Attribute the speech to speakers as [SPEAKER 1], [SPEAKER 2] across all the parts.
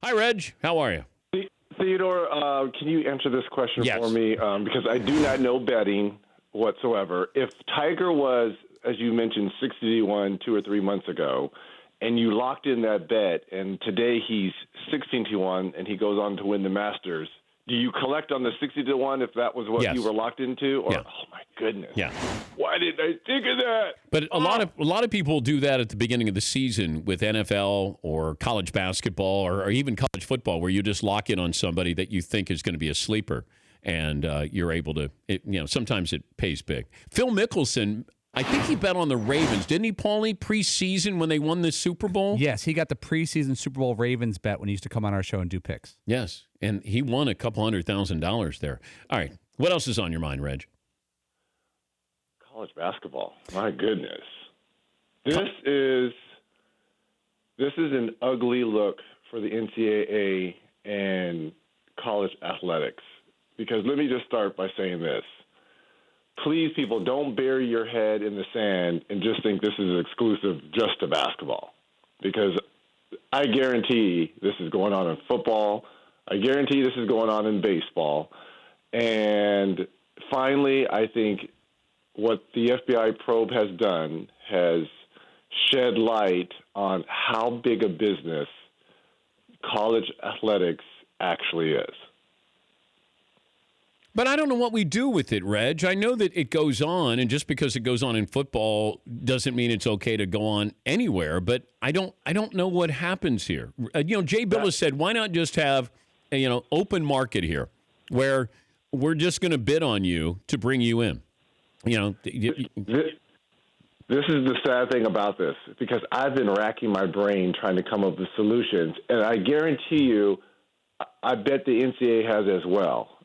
[SPEAKER 1] Hi, Reg. How are you?
[SPEAKER 2] Theodore, can you answer this question
[SPEAKER 1] Yes.
[SPEAKER 2] for me? Because I do not know betting whatsoever. If Tiger was, as you mentioned, 60-1 2 or 3 months ago, and you locked in that bet, and today he's 16-1, and he goes on to win the Masters, do you collect on the 60-1 if that was what
[SPEAKER 1] Yes.
[SPEAKER 2] you were locked into? Or,
[SPEAKER 1] Yeah.
[SPEAKER 2] Oh, my goodness.
[SPEAKER 1] Yeah.
[SPEAKER 2] Why didn't I think of that?
[SPEAKER 1] But a lot of people do that at the beginning of the season with NFL or college basketball or even college football, where you just lock in on somebody that you think is going to be a sleeper, and you're able to. Sometimes it pays big. Phil Mickelson, I think he bet on the Ravens, didn't he, Paulie? Preseason when they won the Super Bowl.
[SPEAKER 3] Yes, he got the preseason Super Bowl Ravens bet when he used to come on our show and do picks.
[SPEAKER 1] Yes, and he won a couple $100,000 there. All right, what else is on your mind, Reg?
[SPEAKER 2] College basketball. My goodness. This is an ugly look for the NCAA and college athletics. Because let me just start by saying this. Please, people, don't bury your head in the sand and just think this is exclusive just to basketball. Because I guarantee this is going on in football. I guarantee this is going on in baseball. And finally, I think what the FBI probe has done has shed light on how big a business college athletics actually is.
[SPEAKER 1] But I don't know what we do with it, Reg. I know that it goes on, and just because it goes on in football doesn't mean it's okay to go on anywhere. But I don't know what happens here. Jay Billis said, why not just have open market here, where we're just going to bid on you to bring you in.
[SPEAKER 2] This is the sad thing about this, because I've been racking my brain trying to come up with solutions, and I guarantee you, I bet the NCAA has as well.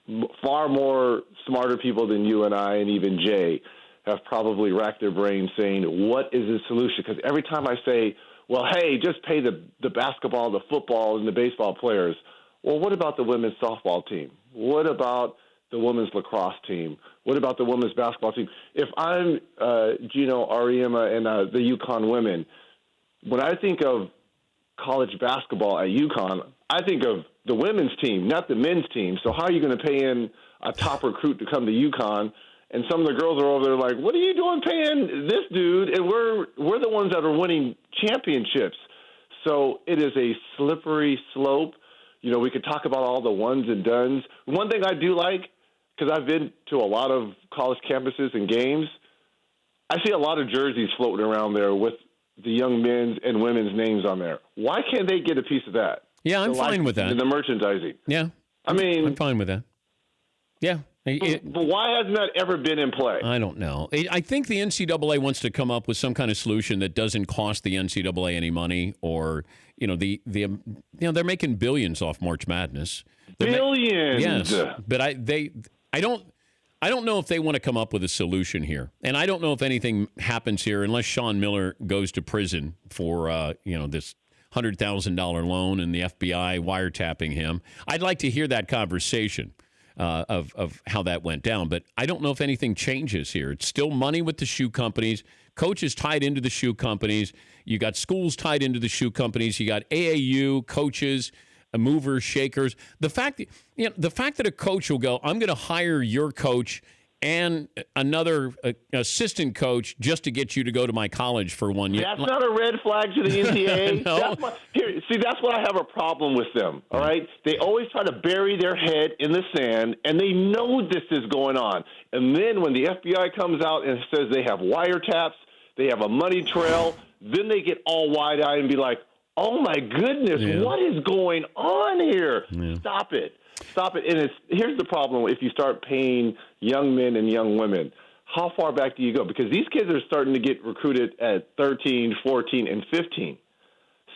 [SPEAKER 2] Far more smarter people than you and I and even Jay have probably racked their brains saying, what is the solution? Because every time I say, well, hey, just pay the basketball, the football, and the baseball players. Well, what about the women's softball team? What about the women's lacrosse team? What about the women's basketball team? If I'm Gino Ariema and the UConn women, when I think of college basketball at UConn, I think of the women's team, not the men's team. So how are you going to pay in a top recruit to come to UConn? And some of the girls are over there like, what are you doing paying this dude? And we're the ones that are winning championships. So it is a slippery slope. We could talk about all the ones and dones. One thing I do like, because I've been to a lot of college campuses and games, I see a lot of jerseys floating around there with the young men's and women's names on there. Why can't they get a piece of that?
[SPEAKER 1] Yeah, I'm fine with that.
[SPEAKER 2] The merchandising.
[SPEAKER 1] Yeah. I'm fine with that. Yeah.
[SPEAKER 2] But why hasn't that ever been in play?
[SPEAKER 1] I don't know. I think the NCAA wants to come up with some kind of solution that doesn't cost the NCAA any money, or they're making billions off March Madness.
[SPEAKER 2] Billions.
[SPEAKER 1] Yes, but I don't know if they want to come up with a solution here, and I don't know if anything happens here unless Sean Miller goes to prison for this $100,000 loan and the FBI wiretapping him. I'd like to hear that conversation of how that went down, but I don't know if anything changes here. It's still money with the shoe companies, coaches tied into the shoe companies. You got schools tied into the shoe companies. You got AAU coaches, movers, shakers. The fact that a coach will go, I'm going to hire your coach and another assistant coach just to get you to go to my college for 1 year.
[SPEAKER 2] That's not a red flag to the NCAA.
[SPEAKER 1] No.
[SPEAKER 2] That's what I have a problem with them, all right? They always try to bury their head in the sand, and they know this is going on. And then when the FBI comes out and says they have wiretaps, they have a money trail, then they get all wide-eyed and be like, oh, my goodness, what is going on here? Yeah. Stop it. And here's the problem if you start paying young men and young women. How far back do you go? Because these kids are starting to get recruited at 13, 14, and 15.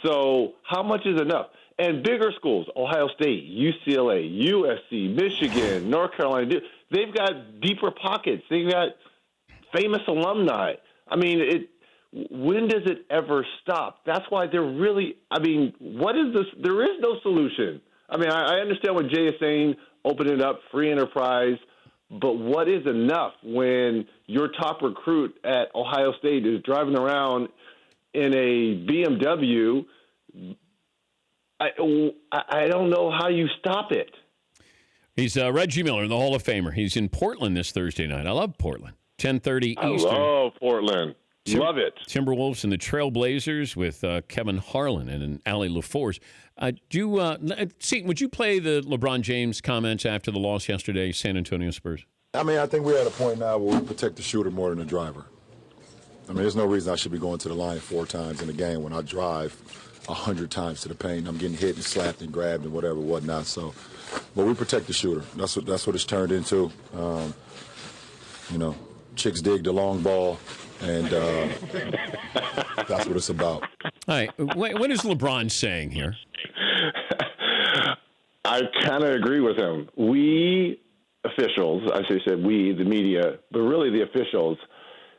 [SPEAKER 2] So how much is enough? And bigger schools, Ohio State, UCLA, USC, Michigan, North Carolina, they've got deeper pockets. They've got famous alumni. I mean, when does it ever stop? That's why they're really – what is this? There is no solution. I understand what Jay is saying, open it up, free enterprise, but what is enough when your top recruit at Ohio State is driving around in a BMW I don't know how you stop it.
[SPEAKER 1] He's Reggie Miller, the Hall of Famer. He's in Portland this Thursday night. I love Portland. 10:30 Eastern.
[SPEAKER 2] I love Portland. Love it.
[SPEAKER 1] Timberwolves and the Trailblazers with Kevin Harlan and Allie LaForce. Would you play the LeBron James comments after the loss yesterday, San Antonio Spurs?
[SPEAKER 4] I mean, I think we're at a point now where we protect the shooter more than the driver. I mean, there's no reason I should be going to the line 4 times in a game when I drive 100 times to the paint. I'm getting hit and slapped and grabbed and whatnot. So, but we protect the shooter. That's what it's turned into. Chicks dig the long ball, and that's what it's about.
[SPEAKER 1] All right, what is LeBron saying here?
[SPEAKER 2] I kind of agree with him. We officials, I should say we, the media, but really the officials,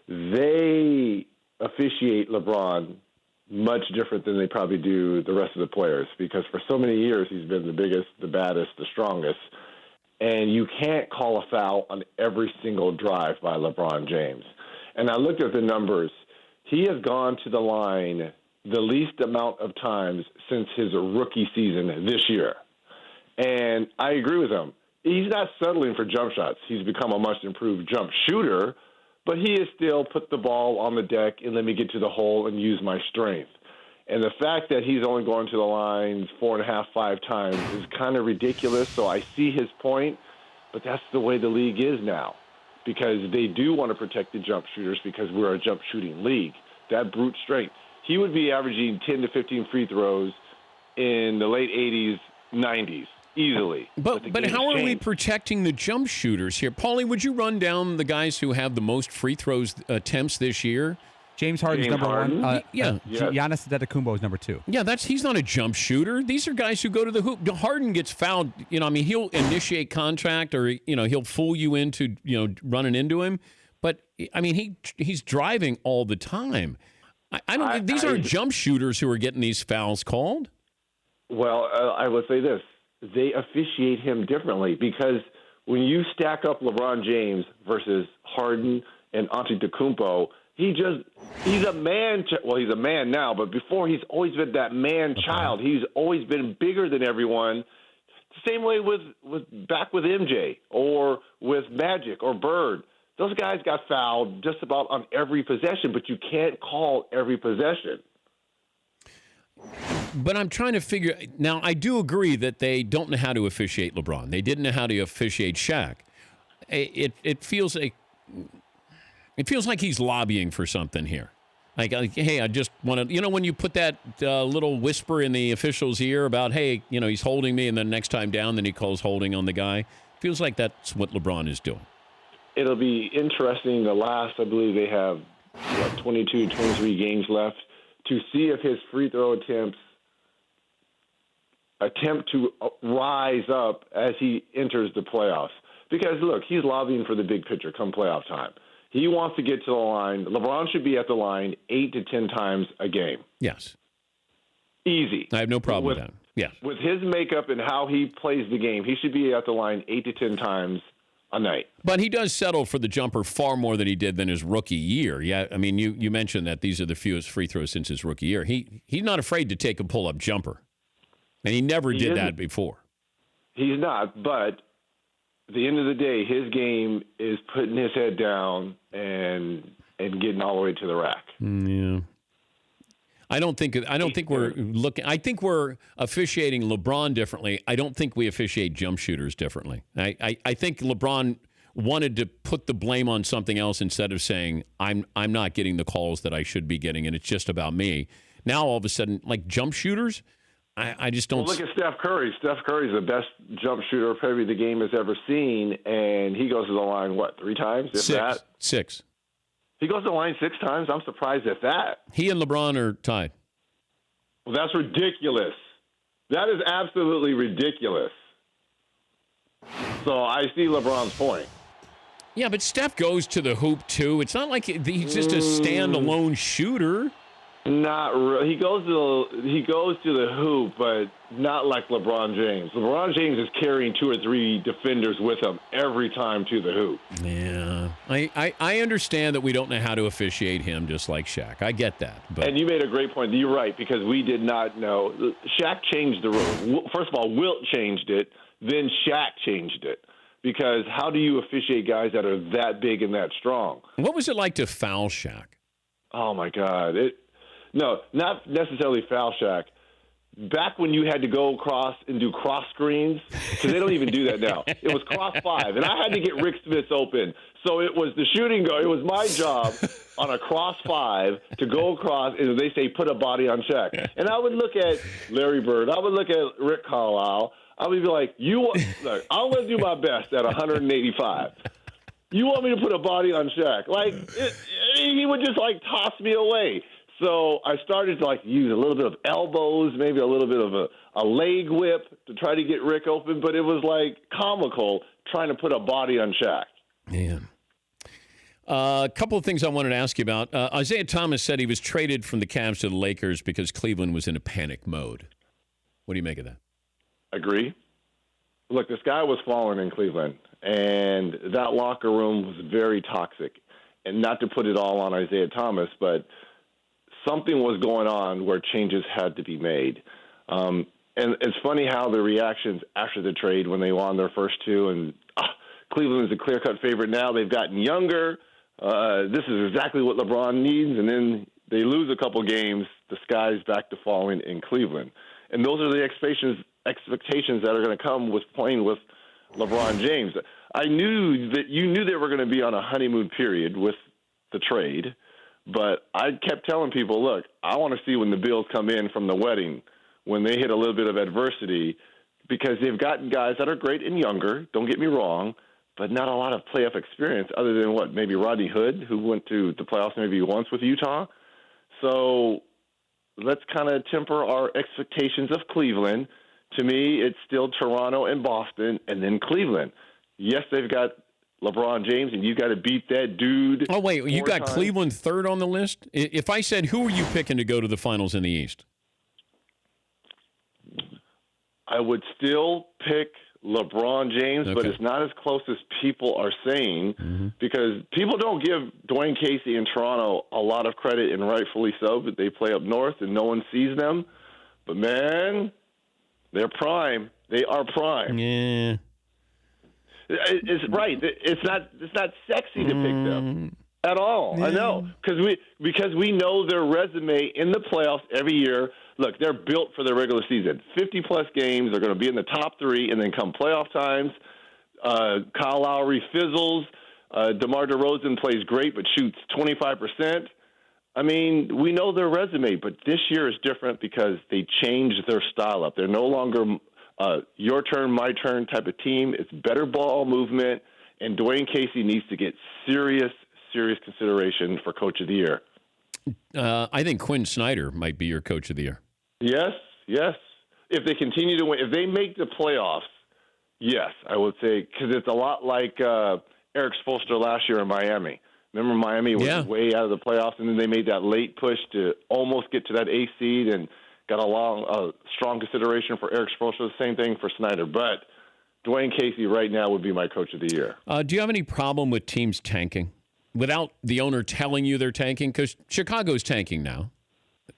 [SPEAKER 2] they officiate LeBron much different than they probably do the rest of the players, because for so many years he's been the biggest, the baddest, the strongest, and you can't call a foul on every single drive by LeBron James. And I looked at the numbers. He has gone to the line the least amount of times since his rookie season this year. And I agree with him. He's not settling for jump shots. He's become a much improved jump shooter, but he is still put the ball on the deck and let me get to the hole and use my strength. And the fact that he's only going to the lines 4.5, 5 times is kind of ridiculous. So I see his point, but that's the way the league is now, because they do want to protect the jump shooters because we're a jump shooting league. That brute strength. He would be averaging 10 to 15 free throws in the late 80s, 90s. Easily.
[SPEAKER 1] But how are we protecting the jump shooters here? Paulie, would you run down the guys who have the most free throws attempts this year?
[SPEAKER 3] James Harden's number
[SPEAKER 2] Harden?
[SPEAKER 3] 1.
[SPEAKER 1] Yeah.
[SPEAKER 3] Giannis Antetokounmpo is number 2.
[SPEAKER 1] Yeah, he's not a jump shooter. These are guys who go to the hoop. Harden gets fouled. He'll initiate contact, or he'll fool you into running into him. But he's driving all the time. These aren't jump shooters who are getting these fouls called.
[SPEAKER 2] Well, I would say this. They officiate him differently, because when you stack up LeBron James versus Harden and Antetokounmpo, he's a man. He's a man now, but before he's always been that man child. He's always been bigger than everyone. Same way with back with MJ or with Magic or Bird. Those guys got fouled just about on every possession, but you can't call every possession.
[SPEAKER 1] But I'm trying to figure now. I do agree that they don't know how to officiate LeBron. They didn't know how to officiate Shaq. It feels like he's lobbying for something here. Like, hey, I just want to. When you put that little whisper in the official's ear about, hey, he's holding me, and then next time down, then he calls holding on the guy. Feels like that's what LeBron is doing.
[SPEAKER 2] It'll be interesting. The last, I believe they have 22, 23 games left, to see if his free throw attempt to rise up as he enters the playoffs. Because, look, he's lobbying for the big picture come playoff time. He wants to get to the line. LeBron should be at the line 8 to 10 times a game.
[SPEAKER 1] Yes.
[SPEAKER 2] Easy.
[SPEAKER 1] I have no problem with that. Yeah.
[SPEAKER 2] With his makeup and how he plays the game, he should be at the line 8 to 10 times a night.
[SPEAKER 1] But he does settle for the jumper far more than he did than his rookie year. Yeah, you mentioned that these are the fewest free throws since his rookie year. He's not afraid to take a pull-up jumper, and he never did that before. He's
[SPEAKER 2] not, but at the end of the day, his game is putting his head down and getting all the way to the rack.
[SPEAKER 1] Yeah. I don't think we're looking. I think we're officiating LeBron differently. I don't think we officiate jump shooters differently. I think LeBron wanted to put the blame on something else instead of saying I'm not getting the calls that I should be getting, and it's just about me. Now all of a sudden, like jump shooters, I just don't.
[SPEAKER 2] Well, look at Steph Curry. Steph Curry's the best jump shooter probably the game has ever seen, and he goes to the line 3 times? If
[SPEAKER 1] Six.
[SPEAKER 2] He goes to the line 6 times? I'm surprised at that.
[SPEAKER 1] He and LeBron are tied.
[SPEAKER 2] Well, that's ridiculous. That is absolutely ridiculous. So I see LeBron's point.
[SPEAKER 1] Yeah, but Steph goes to the hoop, too. It's not like he's just a standalone shooter.
[SPEAKER 2] Not really. He goes to the hoop, but not like LeBron James. LeBron James is carrying 2 or 3 defenders with him every time to the hoop.
[SPEAKER 1] Yeah. I understand that we don't know how to officiate him, just like Shaq. I get that. But
[SPEAKER 2] And you made a great point. You're right, because we did not know. Shaq changed the rule. First of all, Wilt changed it. Then Shaq changed it. Because how do you officiate guys that are that big and that strong?
[SPEAKER 1] what was it like to foul Shaq?
[SPEAKER 2] Oh, my God. No, not necessarily foul Shaq. Back when you had to go across and do cross screens, because they don't even do that now. It was cross five, and I had to get Rick Smith open. So it was the shooting guard. It was my job on a cross five to go across, and they say put a body on Shaq. And I would look at Larry Bird. I would look at Rick Carlisle. I would be like, look, I'm going to do my best at 185. You want me to put a body on Shaq? He would just toss me away. So I started to use a little bit of elbows, maybe a little bit of a leg whip to try to get Rick open, but it was comical trying to put a body on Shaq.
[SPEAKER 1] Man. A couple of things I wanted to ask you about. Isaiah Thomas said he was traded from the Cavs to the Lakers because Cleveland was in a panic mode. What do you make of that?
[SPEAKER 2] Agree. Look, this guy was falling in Cleveland, and that locker room was very toxic. And not to put it all on Isaiah Thomas, but something was going on where changes had to be made. And it's funny how the reactions after the trade when they won their first two, and Cleveland is a clear-cut favorite now. They've gotten younger. This is exactly what LeBron needs. And then they lose a couple games. The sky's back to falling in Cleveland. And those are the expectations that are going to come with playing with LeBron James. I knew that you knew they were going to be on a honeymoon period with the trade. But I kept telling people, look, I want to see when the bills come in from the wedding, when they hit a little bit of adversity, because they've gotten guys that are great and younger, don't get me wrong, but not a lot of playoff experience other than maybe Rodney Hood, who went to the playoffs maybe once with Utah. So let's kind of temper our expectations of Cleveland. To me, it's still Toronto and Boston and then Cleveland. Yes, they've got LeBron James, and you got to beat that dude.
[SPEAKER 1] Oh, wait, you got
[SPEAKER 2] times.
[SPEAKER 1] Cleveland third on the list? If I said, who are you picking to go to the finals in the East?
[SPEAKER 2] I would still pick LeBron James, but it's not as close as people are saying because people don't give Dwayne Casey in Toronto a lot of credit, and rightfully so, but they play up north and no one sees them. But, man, they're prime. They are prime.
[SPEAKER 1] Yeah.
[SPEAKER 2] It's right. It's not sexy to pick them at all. Yeah. I know because we know their resume in the playoffs every year. Look, they're built for the regular season. 50-plus games. They're going to be in the top three, and then come playoff times, Kyle Lowry fizzles. DeMar DeRozan plays great but shoots 25%. I mean, we know their resume, but this year is different because they changed their style up. They're no longer your turn, my turn type of team. It's better ball movement, and Dwayne Casey needs to get serious consideration for Coach of the Year.
[SPEAKER 1] I think Quinn Snyder might be your Coach of the Year.
[SPEAKER 2] Yes. If they continue to win, if they make the playoffs, yes, I would say, because it's a lot like Eric Spoelstra last year in Miami. Remember Miami was way out of the playoffs, and then they made that late push to almost get to that eighth seed and got a strong consideration for Eric Spoelstra. The same thing for Snyder. But Dwayne Casey right now would be my Coach of the Year.
[SPEAKER 1] Do you have any problem with teams tanking without the owner telling you they're tanking? Because Chicago's tanking now.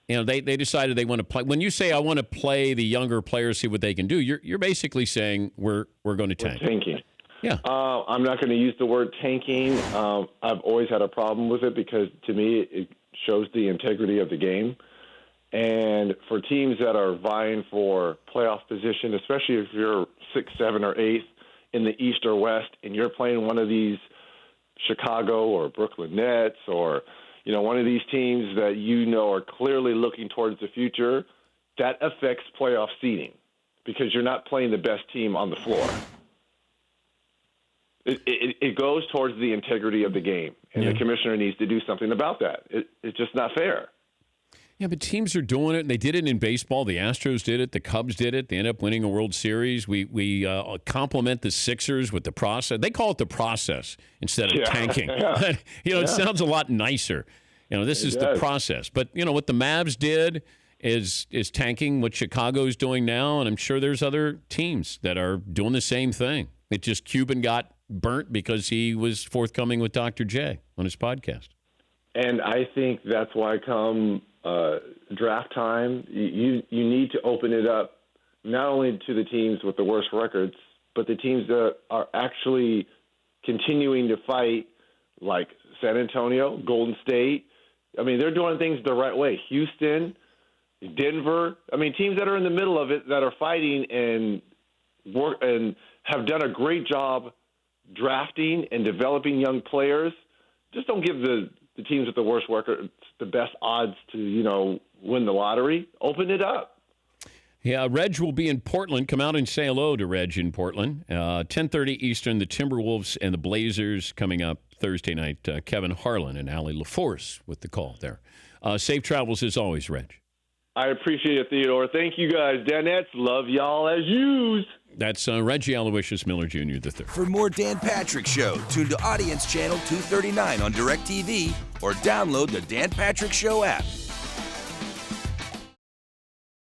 [SPEAKER 1] You know, they decided they want to play. When you say I want to play the younger players, see what they can do, you're basically saying we're going to tank.
[SPEAKER 2] We're tanking.
[SPEAKER 1] Yeah.
[SPEAKER 2] I'm not going to use the word tanking. I've always had a problem with it because, to me, it shows the integrity of the game. And for teams that are vying for playoff position, especially if you're 6th, 7th, or 8th in the East or West, and you're playing one of these Chicago or Brooklyn Nets or one of these teams that are clearly looking towards the future, that affects playoff seeding because you're not playing the best team on the floor. It goes towards the integrity of the game, and the commissioner needs to do something about that. It's just not fair.
[SPEAKER 1] Yeah, but teams are doing it, and they did it in baseball. The Astros did it. The Cubs did it. They ended up winning a World Series. We compliment the Sixers with the process. They call it the process instead of tanking. It sounds a lot nicer. This is the process. But, what the Mavs did is tanking what Chicago's doing now, and I'm sure there's other teams that are doing the same thing. It just Cuban got burnt because he was forthcoming with Dr. J on his podcast.
[SPEAKER 2] And I think that's why come draft time, you need to open it up not only to the teams with the worst records, but the teams that are actually continuing to fight, like San Antonio, Golden State. I mean, they're doing things the right way. Houston, Denver. I mean, teams that are in the middle of it that are fighting and work and have done a great job drafting and developing young players. Just don't give the teams with the worst records the best odds to, win the lottery. Open it up.
[SPEAKER 1] Yeah, Reg will be in Portland. Come out and say hello to Reg in Portland. 10:30 Eastern, the Timberwolves and the Blazers coming up Thursday night. Kevin Harlan and Allie LaForce with the call there. Safe travels as always, Reg.
[SPEAKER 2] I appreciate it, Theodore. Thank you guys. Danettes, love y'all as yous.
[SPEAKER 1] That's Reggie Aloysius Miller Jr. III.
[SPEAKER 5] For more Dan Patrick Show, tune to Audience Channel 239 on DirecTV or download the Dan Patrick Show app.